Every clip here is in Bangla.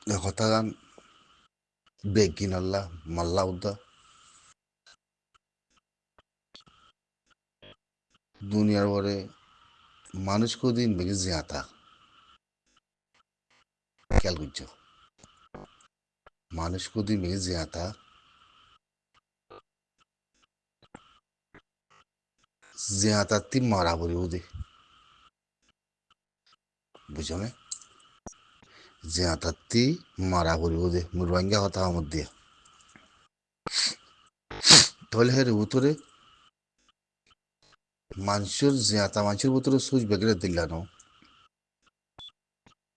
হতাগান বেগিন আল্লাহ মাল্লা উদ্দা দুনিয়ার পরে মানুষ কদিন বেগে জিয়াতা খেয়াল করছো মানুষ কদিন বেগে জিয়াতা জিয়াতাতি মারা পড়ি ওদে বুঝছো না জিয়াতাতি মারা পড়ি ওদে রোহিঙ্গা হতা আমার দিয়ে তাহলে হের উত্তরে মানুষের জিয়াতা মানুষের ভিতরে সুচ বেগিনে দিল্লানো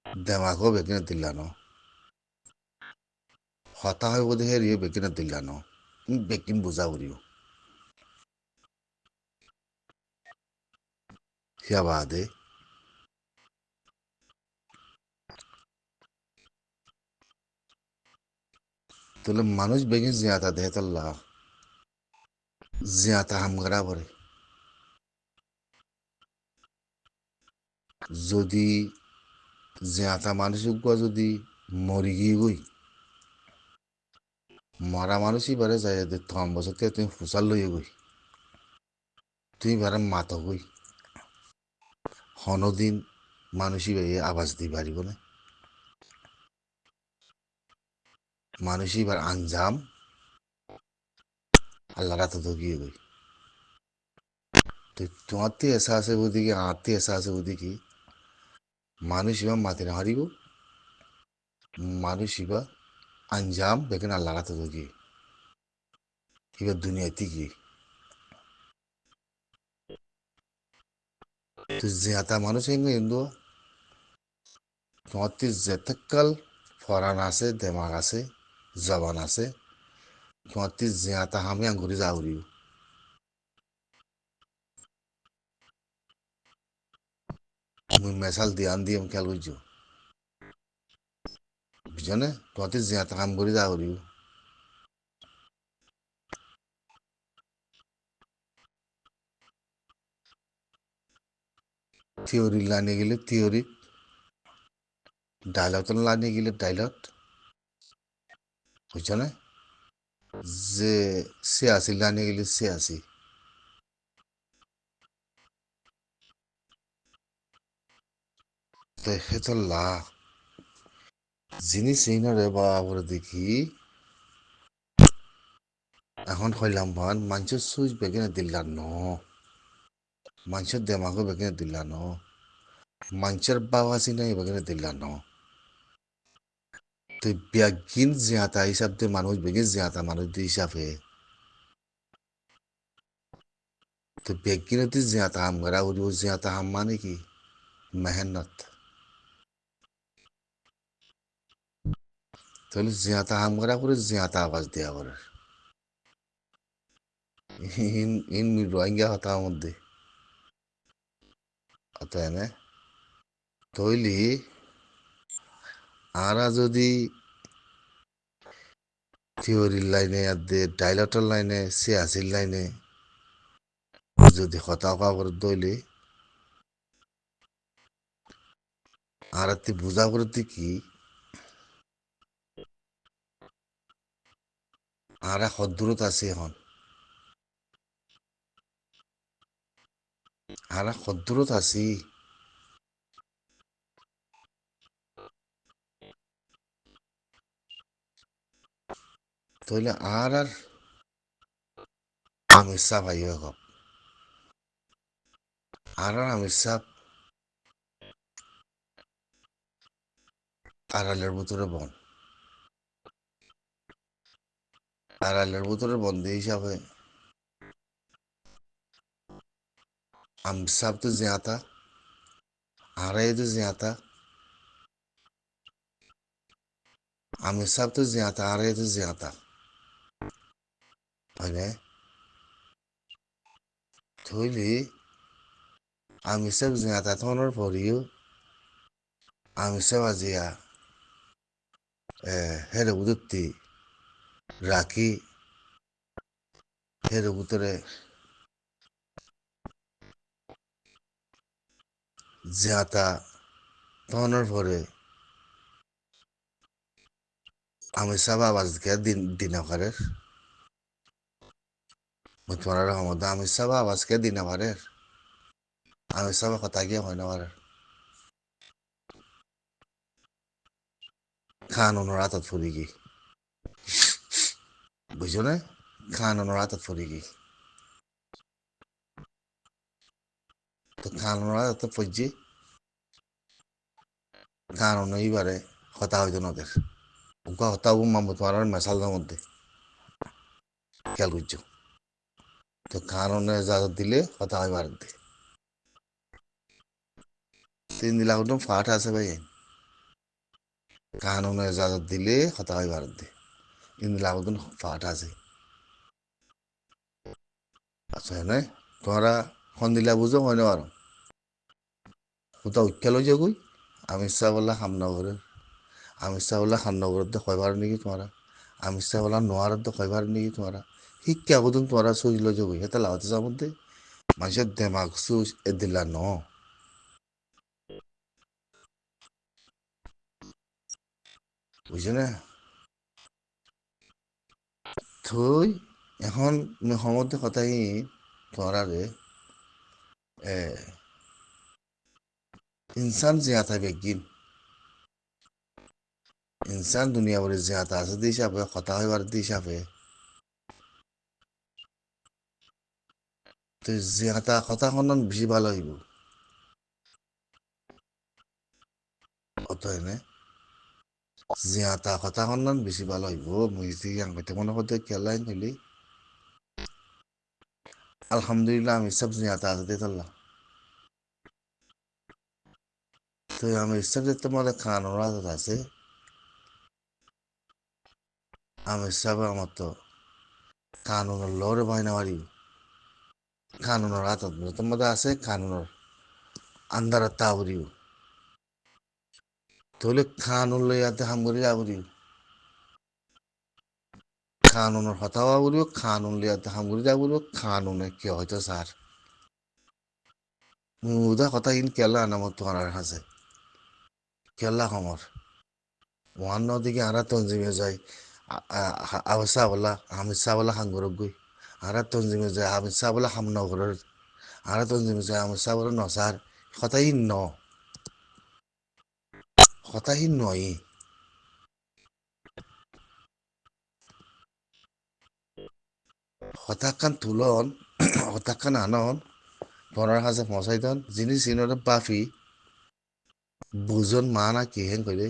দেমাগও বেগিনে দিল্লানো হতা হয় বোধ হের ইয়ে বেগিনে দিল্লানো বেগিন বুঝা পড়িও হিয়া বাদে তাহলে মানুষ বেগিন জিয়াতা দেহতাল্লাহ জিয়াতা হামগরা পড়ে যদি জিয়াতা মানুষ যদি মরি গিয়ে গই মরা মানুষই বারে যায় থম বছর তুমি ফুসাল লইয়ে গই তুমি বারে মাত গই হনদিন মানুষই বাইয়ে আওয়াজ দি পারিব না মানুষই বার আঞ্জাম আল্লাহ রাতে তো গিয়ে গই তো তোমার তে এসা আছে বুঝি কি আত্মীয় এসা আছে বুঝি কি মানুষ ইবা মাতি না হারিব মানুষ ইবা আঞ্জাম বেকেন আল্লাহ রাতে তো গিয়ে এবার দুনিয়াতে গিয়ে তো জিয়াতা মানুষ এনে ইন্দু তোমার তে যেতকাল ফরান আছে দেমাগ আছে জবান আছে তোমার তে জিয়াতা হামি আঙ্গুরি যাওরিও মুই মেশাল দিয়ান দিয়ে খেয়াল করছো বুঝছো না তোমার তে জিয়াতা কাম করে যাওরিও থিওরি লাইনে গেলে থিওরি ডায়লগ লাইনে গেলে ডায়লগ বুঝছো না যে ছিয়াশি লাইনে গেলে ছিয়াশি তো হেতো লা জিনিস এই না রে বাবরে দেখি এখন কইলাম ভান মানুষের সুইচ বেগেনে দিলাম ন মানুষের দেমাগও বেগেনে দিলাম ন মানুষের বাবাসি নাই বেগেনে দিলাম ন তো ব্যাগিন জিয়াতা হিসাব দিয়ে মানুষ বেগে জিয়াতা মানুষ দিয়ে হিসাবে তো ব্যাগিনতি জিয়াতা হাম করা ও জিয়াতা হাম মানে কি মেহনত তাহলে জিয়াতা হাম করা করে জিয়াতা আওয়াজ দেওয়া করে ইন ইন রোহিঙ্গা হতার মধ্যে অতএব তৈলি আরা যদি থিওরির লাইনে আর দে ডাইলটের লাইনে সিয়াসির লাইনে যদি কথা করে তৈলি আর তুই বুঝা করতে কি আরা সদূরত আছে এখন আরা সদূরত আছি তৈলে আর আমির সাহ আইয় গপ আর আমির সাহ আড়ালের ভিতরে বন আড়ালের ভিতরে বন্দি হিসাবে আমির সাহ তো জিয়াতা আরাই তো জিয়াতা আমির সাহ তো জিয়াতা আরাই তো জিয়াতা হয় থইলি আমির সাহ জিয়াতা থনের পরিও আমির সাহ আজিয়া হেরে উদুত্তি রাখি হেরে ভিতরে জিয়াতা থনের পরে আমি সব আওয়াজ কে দিন করে তোমার রহমত আমি সব আওয়াজ কে দিন পারে আমি সব কথা গিয়ে হয় না পারে খান ওনার হাতত ফুরি গি বুঝছো না খান ওনার হাতত ফুরি গি তো খান ওনার হাতত ফুজি খান এইবারে কথা হইতো না ওদের ওকে হতা মামু তোমার মেশালদের মধ্যে খেয়াল করছো তো খান ওনার ইজাজত দিলে কথা হয় ভারত 3 লাখ ফাট আছে ভাই খান ওনার ইজাজত দিলে কথা হয় ভারত 3 লাখ ফাট আছে আচ্ছা না তোমরা সন্দিলা বুঝো হয় না আর কোথাও উৎকেল হয়ে যাগুই আমি ইচ্ছা বললা হামনগরে আমি ইচ্ছা বললা হামনগরত কয়বার নাকি তোমরা আমি ইচ্ছা বললা নোয়ারত কয়বার নাকি তোমরা শিক্ষা কদম তোমরা সুইচ লো যাগুই এটা লাগাতে যার মধ্যে মানুষের দেমাগ সুইচ এ দিলা ন বুঝছো না থই এখন সমুদ্রে কথাই তোমরা রে ইনসান জিয়াতা বেগিন ইনসান দুনিয়া বলে জিয়াতা আছে দি হিসাবে কথা হইবার দি হিসাবে তো জিয়াতা কথাখন বেশি ভালো হইব অত এনে জিয়াতা কথাখন বেশি ভালো হইব মুই যদি আঙ্গতে মনে করতে কেলাই নিলি আলহামদুলিল্লাহ আমি সব জিয়াতা আছে দিয়ে তাল্লা তো আমি সব যে তোমার খানোর আদত আছে আমি সব আমার তো কানুনের লড়ে বাইনা বাড়ি কানুনের আদত তোমাদের আছে কানুনের আন্দার তাবরিও তাহলে খানুন লইয়াতে হামগরি যাবরিও খানুনের হতাওয়া বলিও খানুন লইয়াতে হামগরি যাবরিও খানুনে কে হয়তো স্যার মুদা কথা ইন কেলা নামত তোমার হাসে কেলা খমর ওয়ান দিকে আরা তঞ্জিমে যায় আবসা বলা হামিদ শাহ বলা হাঙ্গরক গই আরা তঞ্জিমে যায় হামিদ শাহ বলা হামনগরের আরা তঞ্জিমে যায় হামিদ শাহ বলা নসার কথাই ন কথাই নয় হতাকান তুলন হতাকান আনন পনের হাজে পৌঁছাইতন যিনি চিনৰ বাফি বুজন মা না কি হেন কইলে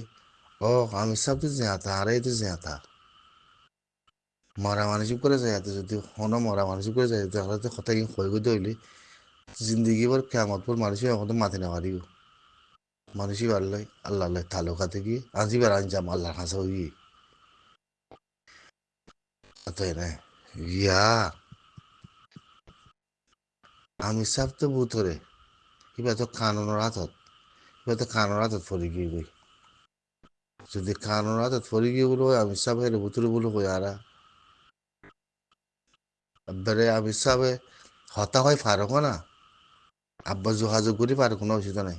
ও আমি সব তো জেতা আরে তো জেতা মরা মানুষ করে যায় যদি হনো মরা মানুষ করে যায় তাহলে তো কথা হয়ে গই হইলে জিন্দগি ভর কেমত পর মানুষই এখন তো মাথে না পারিব মানুষই পারলে আল্লাহ আল্লাহ তালুকা থেকে আজিবার আঞ্জাম আল্লাহ হাসা হই অতএ না ইয়া আমি সব তো বুতরে এবার তো কানুনের হাতত এবার তো কানুনের হাতত পড়ে গিয়ে গই যদি কানুনের হাতত পড়ে গিয়ে বলো আমি সব হেরে বুতরে বলো কই আরা এবারে আমি সবে হতা হয় ফারুক না আব্বা যোগাযোগ করি ফারুক কোনো অসুবিধা নাই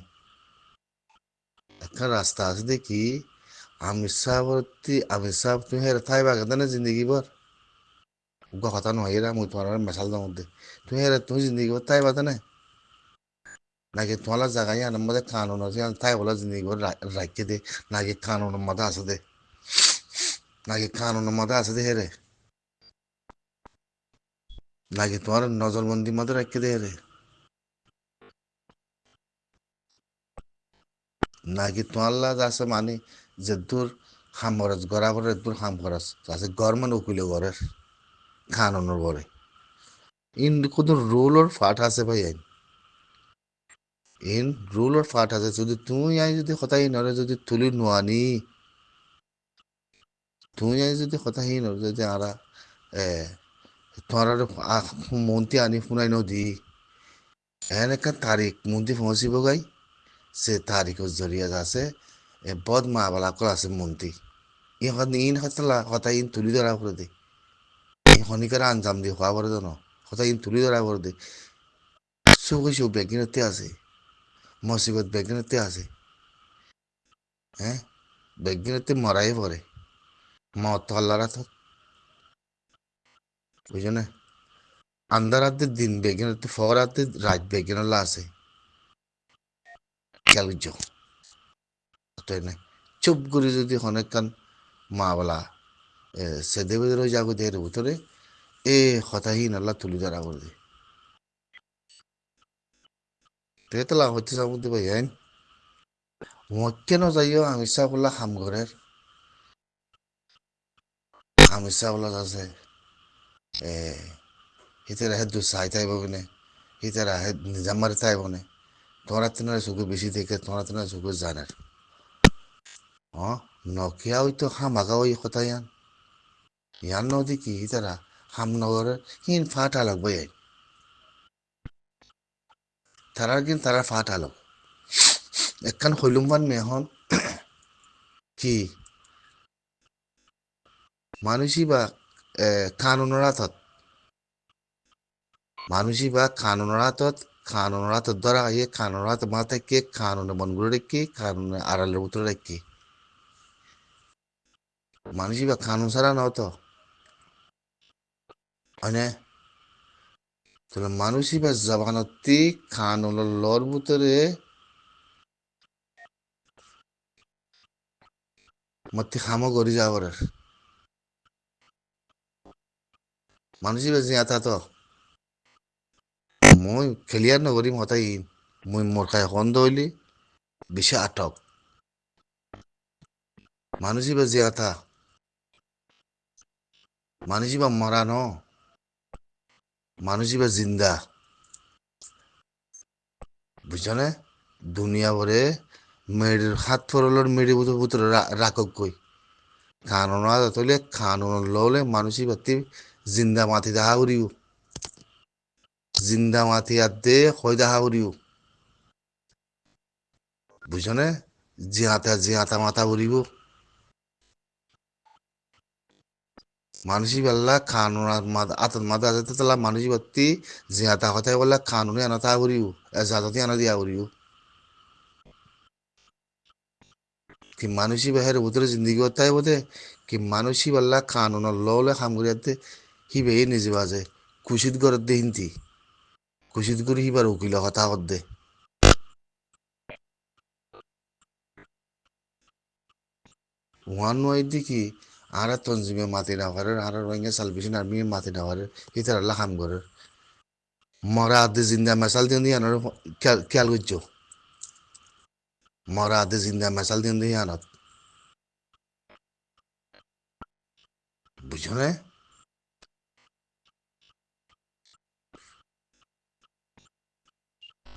একটা রাস্তা আছে দেখি আমির সাহ তুমি হেরে থাই বাগাতে না জিন্দগি ভর কথা নহয় এরা মুই তোমার মেশাল দাম মধ্যে তুমি হেরে তুমি জিন্দগি ভর থাই বাতে না নাকি তোমার জায়গায় আনার মধ্যে কানুন আছে থাই বলা জিন্দগি ভর রাখতে দে নাকি কানুনের মধ্যে আছে দে নাকি কানুনের মধ্যে আছে দে হেরে নাকি তোমার নজরবন্দির মধ্যে রাখতে দে হেরে নাকি তোমার লাজ আছে মানে যে দূর হাম খরচ গড়া পরে দূর হাম খরচ আছে গভর্নমেন্ট উকিলে ঘরের কানুনের ঘরে ইন কোনো রুল ওর ফাট আছে ভাই আইন ইন রুল ওর ফাট আছে যদি তুই আই যদি কথাই নরে যদি তুলি নোয়ানি তুই আই যদি কথাই নরে যদি আরা এ তোমার মন্ত্রী আনি শুনাই নদী এনেকা তারিখ মন্ত্রী পৌঁছিব গাই সে তারিখের জরিয়া আছে এ বদ মা বালাকর আছে মন্ত্রী ইন হতলা কথা ইন তুলি ধরা করে দে এই শনিকারে আঞ্জাম দিয়ে হওয়া পরে জানো কথা ইন তুলি ধরা করে দে চৌকি চৌ বেগিনতে আছে মসিবত বেগিনতে আছে হ্যাঁ বেগিনতে মরাই পড়ে মত তো আল্লাহর হাত, বুঝছো না? আন্ধার রাতে দিন বেগেন, ফর রাতে রাত বেগেন আছে, খেয়াল করছো? তাই না? চুপ করে যদি অনেক কান মা বলা সে দেবেদের ওই জাগতের ভিতরে এ হতাহীন আল্লাহ তুলি ধরা করে দিয়ে তো লাভ হচ্ছে সামুদ্রে ভাই আইন কেন যাইও আমি বললা হাম ঘরের আমি বললা আছে এ হিতের হেদ দু সাই তাইব কিনে হিতের হেদ নিজাম মারি তাইব নে তোরা তিনার চুকু বেশি দেখে তোরা তিনার চুকু জানার নকিয়া ওই তো হাম আগা ওই কথা ইয়ান নদী কি হিতারা হাম নগরের হিন ফাটা লাগবে তারার কিন্তু তারা ফাটালো একখান হইলুমবান মেহন কি মানুষই বা কানুনের হাতত মানুষই বা কানুনের হাতত কানুনের হাতত ধরা ইয়ে কানুনের হাত মাথায় কে কানুনে মনগুলো রেখে কানুনে আড়ালের ভিতরে রেখে মানুষই বা কানুন ছাড়া নতো মানে তাহলে মানুষই বা জবানতি কানুনের লর ভিতরে মতি খামো করি যাবার মানুষই বা জিয়াতা তো মই খেলিয়ার নগরী মতাই মই মোর খাই হন্দ হইলি বেশি আটক মানুষই বা জিয়াতা মানুষই বা মরা ন মানুষই বা জিন্দা বুঝছো না দুনিয়া ভরে মেয়ের হাত ফরলোর মেয়ের ভিতরে রাখক কই কানুন তলে কানুন ললে মানুষই বাতি জিন্দা মাতি দাহা উড়িও জিন্দা মাতি আর দে হয় দাহা উড়িও বুঝছো না জিয়াতা জিয়াতা মাথা উড়িব মানুষই বেলা কানুন আতত মাথা আছে তালা মানুষই বাতি জিয়াতা কথাই বললা কানুনে আনা তা উড়িও এজাজতি আনা দিয়া উড়িও কি মানুষই বাহের ভিতরে জিন্দগি করতে বোধে কি মানুষই বেলা কানুন ললে খাম করিয়াতে হি বেয়ে নিজে বাজে খুশিত গরত দে হিন্তি খুশিত করি হিবার উকিল কথা কর দে ওয়ান ওয়াইদি কি আর তঞ্জিমে মাতি না পারে আর রোহিঙ্গা সালভেশন আর্মি মাতি না পারে ইতার আল্লাহ কাম করে মরা আদে জিন্দা মেসাল দিন দিয়ে আনার খেয়াল করছো মরা আদে জিন্দা মেসাল দিন দিয়ে আনত বুঝছো না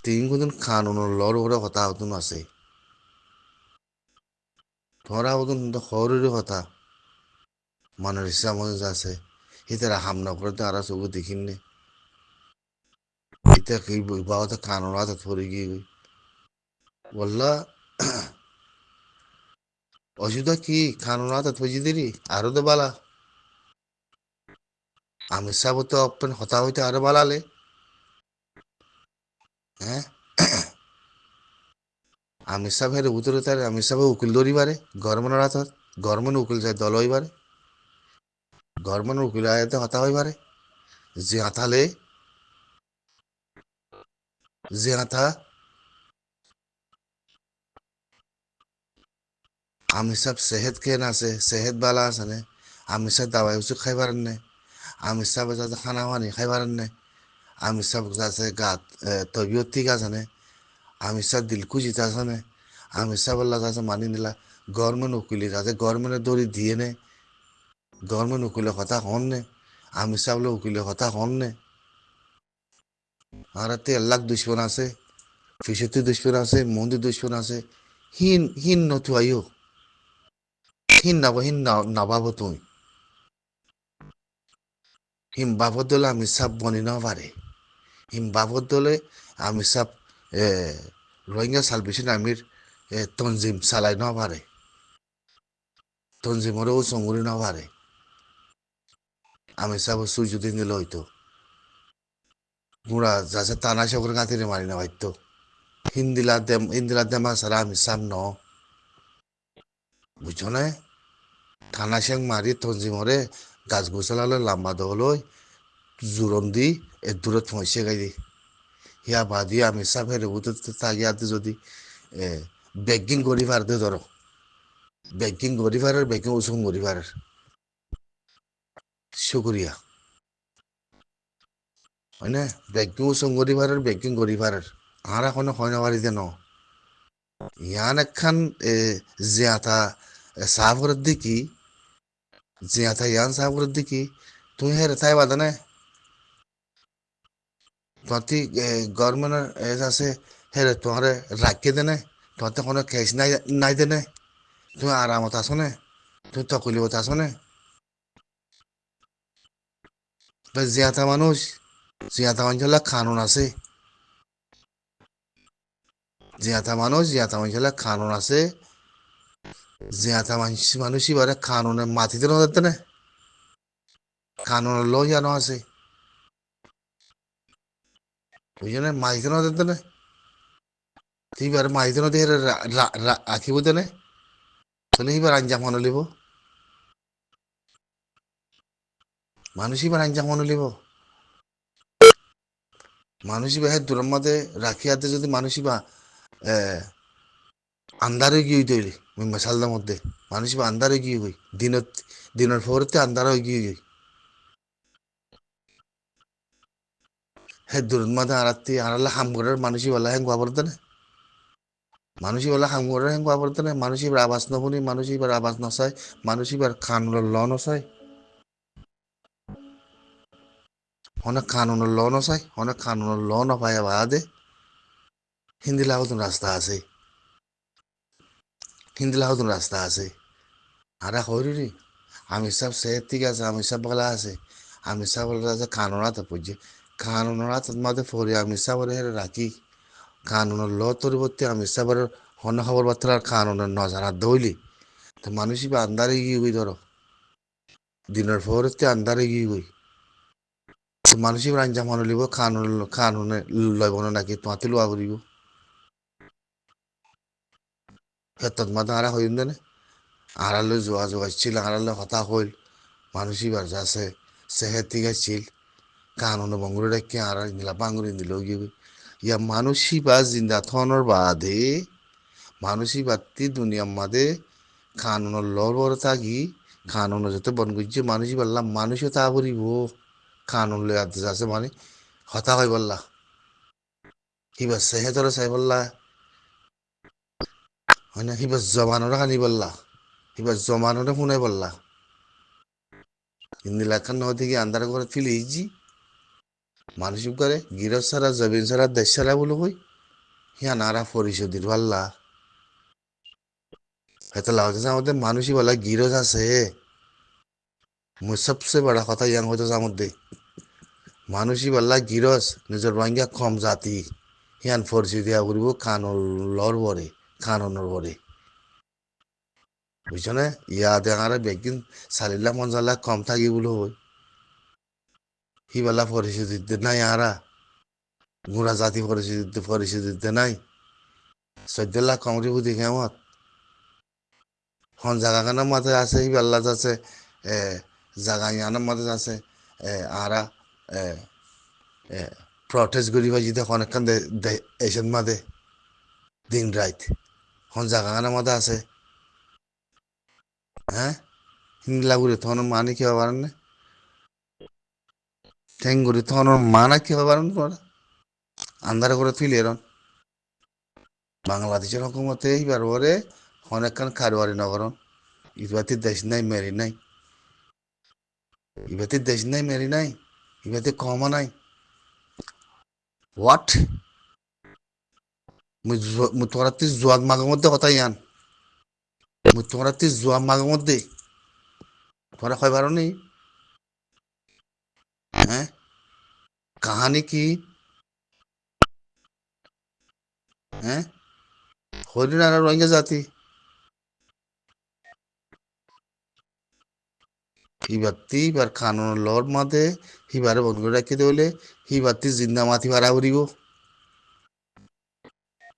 তিন কোন কানুন লর ওরা কথা হতুন আছে তোরা হতুন হরের কথা মনের ইচ্ছা মনে আছে ইতারা হামনা করে তো আর চোখ দেখিন ইতা কি বাবা কানুন হাতে পড়ে গিয়ে বললা অসুবিধা কি কানুন হাতে ফজি দেরি আরো তো বালা আমি সাব তো অপেন হতা হইতে আরো বালালে হ্যাঁ আমির সাহেবের উত্তরে তার আমির সাহেব উকিল ধরিবারে গভর্নমেন্টের হাতত গভর্নমেন্ট উকিল যায় দল হইবারে গভর্নমেন্ট উকিল আয়াতে হতা হইবারে যে হাতালে যে হাতা আমির সাহেব সেহেদ কেন আছে সেহেদ বালা আছে নে আমির সাহেব দাবাই ওষুধ খাইবার নে আমির সাহেব যাতে খানা পানি খাইবার নে আমির সাহেব যাতে গাত তবিয়ত ঠিক আছে নে আমির সাহেব দিল খুশিত আছে নে আমির সাহেব আল্লাহ যাতে মানি নিলা গভর্নমেন্ট উকিলে যাতে গভর্নমেন্টের দড়ি দিয়ে নে গভর্নমেন্ট উকিলের কথা হন নে আমির সাহেব উকিলের কথা হন নে আর এতে লাখ দুশ্মন আছে ফিসতি দুশ্মন আছে মন্দির দুশ্মন আছে হিন হিন নথু আইও হিন নাভাবো তুমি হিম বাবদ দলে আমি সাপ বনি না পারে হিম বাবদ দলে আমি সাপ এ রোহিঙ্গা সালভেশন আর্মির তঞ্জিম চালাই না পারে তঞ্জিমরেও চঙ্গুরি না পারে আমি সাপ সূর্য দিন দিলে হইতো গুড়া যাচ্ছে টানা সকর গাঁতিরে মারি না হয়তো হিন্দিলা দেমা সারা আমি সাপ ন বুঝছো না খানা শেং মারি তঞ্জিমরে গাছ গোছালালে লাম্বা দহলই জোরন দি এ দূরত পৌঁছে গাই দি হিয়া বাদি আমি সাফের উঠতে তাগিয়াতে যদি বেগিং করি পারতে ধরো বেগিং করি পারার বেগিং উসুম করি পারার শুক্রিয়া হয় না বেগিং উসুম করি পারার বেগিং করি পারার আর এখনো হয় না বাড়িতে ন ইয়ান একখান জিয়াতা সাফরের দিকি জিয়াতা ইয়ান সাফরের দিকি তুই হেরে তাই বাদা না তোমার গভর্নমেন্টের আছে হেরে তোমার রাখিয়ে দেনে তোমার কোনো কেস নাই নাই দেনে তুমি আরামত আছো না তুমি তকলিবত আছো না জিয়াতা মানুষ জিয়াতা অঞ্চলে কানুন আছে জিয়াতা মানুষ জিয়াতা অঞ্চলে কানুন আছে জিয়াতা মানুষই বারে কানুনে মাটিতে নদতে না কানুনের ল জানো আছে বুঝছো না মাটিতে নদতে না তুই এবার মাটিতে নদী হেরে রাখিব দেনে তাহলে এবার আঞ্জাম মনে লিব মানুষই এবার আঞ্জাম মনে লিব মানুষই বা দূরের মধ্যে রাখিয়াতে যদি মানুষই বা আন্ধারে গিয়ে তৈরি মশালদার মধ্যে মানুষ বা আন্ধারে গিয়ে গই দিনত দিনের পরতে আন্ধার হয়ে গিয়ে গই হ্যাঁ দূরের মধ্যে আড়ালে হাম করার মানুষই বলা হ্যাঁ বাবরতে না মানুষই বলা হাম করার হ্যাঁ বাবরতে না মানুষই এবার আবাস নবনি মানুষই এবার আবাস নসায় মানুষই এবার খানুনের ল নসায় অনেক কানুনের ল নসায় অনেক কানুনের ল নপায় বাদে হিন্দি লাগাতুন রাস্তা আছে হিন্দি লাগাতুন রাস্তা আছে আর হরি আমি সব সেহের ঠিক আছে আমি সব বলা আছে আমি সব বলা আছে কানুনাত পুজে কানুনাত মাঝে ফরি আমি সব রাখি কানুনের ল পরিবর্তে আমি সবার হন খবর বার্তা কানুনের নজারা দইলি তো মানুষই বা আন্দারে গিয়ে গই ধরো দিনের পরতে আন্দারে গিয়ে গই তো মানুষই আঞ্জাম মনে লিব কানুনে লইব না নাকি তোমাতে লোয়া করিব ক্ষেত্ৰত মাঝে আরা হইন দেনে আড়ালে যোগাযোগ আসছিল আড়ালে হতা হইল মানুষই বার যাচ্ছে সেহের ঠিক আসছিল কানুনে বঙ্গুরে রেখে আর নিলা বাঙ্গুরি দিল গিয়ে ইয়া মানুষই বা জিন্দা থনের বাদে মানুষই বাত্তি দুনিয়ার মাদে কানুনের লর বড় থাকি কানুন যত বন করছে মানুষই বললাম মানুষও তা করিব কানুন লই আনতে যাচ্ছে মানে হতা হয় বললা হিবা সেহে ধরে চাই বললা হয় না হিবা জমানোর কানি বললা হিবা জমানোরে শুনাই বললা হিন্দি লেখার নয় থেকে আন্দার করে ফিলে ইজি মানুষ করে গিরজ সারা জবিন সারা দেশ সারা বলে কই হিয়া নারা পরিশোধের পাল্লা হয়তো লাগছে আমাদের মানুষই বলা গিরজ আছে মুই সবচেয়ে বড় কথা ইয়াং হয়তো মধ্যে মানুষই বললা গিরজ নিজের বাঙ্গিয়া কম জাতি হিয়ান পরিচয় দিয়া করিব কানুর বরে কানুনের বরে বুঝছো না ইয়া দেখারে বেগিন চালিলা মঞ্জালা কম থাকি বলে হয় হিবেলা পরিচয় দিতে নাই আরা গুড়া জাতি পরিচয় দিতে নাই 14 লাখ কমরি বুদ্ধি কেমত হন জায়গাখানের মাঝে আছে হিবেলা যাচ্ছে এ জায়গা ইয়ানের মাঝে আছে আরা প্রটেস্ট করিবা যদি অনেকক্ষণ এসেন মাঝে দিন রাত হন জায়গাখানের মাঝে আছে হ্যাঁ হিংলা করে তখন মানে কি পারেন না ঠেং করে তখন মানা কি পারেন তোমরা আন্ধারে করে তুলে এরন বাংলাদেশের হুকুমতে এইবার ওরে অনেকক্ষণ খারোয়ারি নগরন ইবাতির দেশ নাই মেরি নাই ইবাতির দেশ নাই মেরি নাই ইবাতি কমা নাই হোয়াট তোমরা তুই জোয়াদ মাগের মধ্যে কথা ইয়ান তোমরা তুই জোয়াদ মাগের মধ্যে তোমরা কয় পারো নি হ্যাঁ কাহানি কি হ্যাঁ হরিণ আর রোহিঙ্গা জাতি হিবার কানুন লর মাঝে হিবারে বন্ধ করে রাখি দেলে হিবারটি জিন্দা মাটি ভাড়া ফুরিব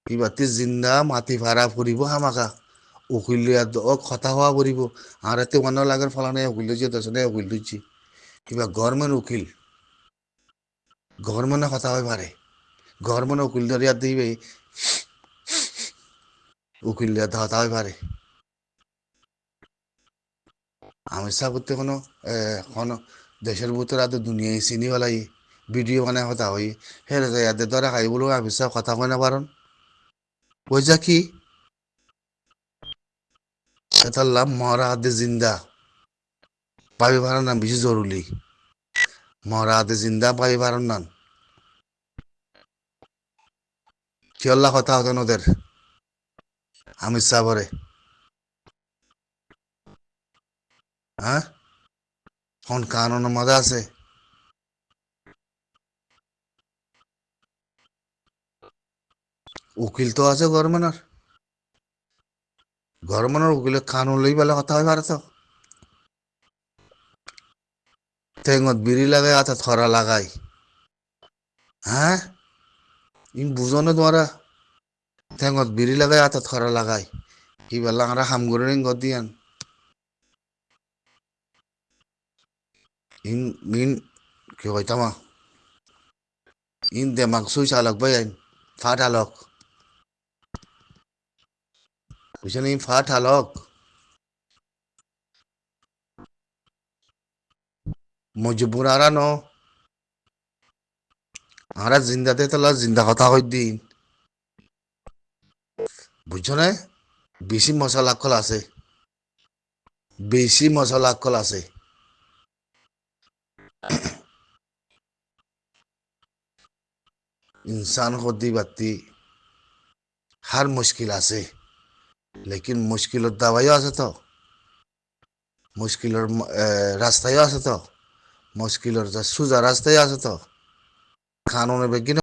হিবারটি জিন্দা মাটি ভাড়া ফুরিব হামাকা উকিল ও কথা হওয়া পড়িব আর এতে অন্য লাগার ফলানে উকিল যে দশনে উকিল দিচ্ছি কিবা গভর্নমেন্ট উকিল গভর্নমেন্টে কথা হয় পারে গভর্নমেন্ট উকিল ধরিয়া দিবে উকিল কথা হয় পারে আমি চা করতে কোনো দেশের ভিতরে এত দুনিয়ায় চিনি পেলাই ভিডিও মানে কথা হই হেরে যায় এদের দ্বারা খাই বলো আমি চা কথা কয় না পারন ওই যা কি এটার লাভ মহারা হাতে জিন্দা পাবি পারার নাম বেশি জরুরি মহারা হাতে জিন্দা পাবি পারার নাম কিয়ল্লা কথা হতেন ওদের আমি চা পরে হ্যাঁ কোন কানুন মজা আছে উকিল তো আছে গভর্নমেন্টের উকিলে কানুন লই পেলে কথা হয় পারে তো ঠেঙত বিড়ি লাগাই আছে থরা লাগাই হ্যাঁ ইন বুঝো না তোমারা ঠেঙত বিড়ি লাগাই আছে থরা লাগাই কি বেলা আমরা হাম করে নিন দিয়ান ইন ইন কি কইতামা ইন দেমাক সুই চালক ভাই আইন ফাট আলক বুঝছেন ইন ফাট আলক মজবুর আরা ন আমরা জিন্দাতে তো জিন্দা কথা কই দিন বুঝছো না বেশি মশলা কল আছে বেশি মশলা কল আছে इंसान को दी बाती हर मुश्किल আছে लेकिन मुश्किलों दवाइও আছে তো মুশকিলের রাস্তায়ও আছে তো মুশকিলের সোজা রাস্তায় আছে তো কানুনের বেগিন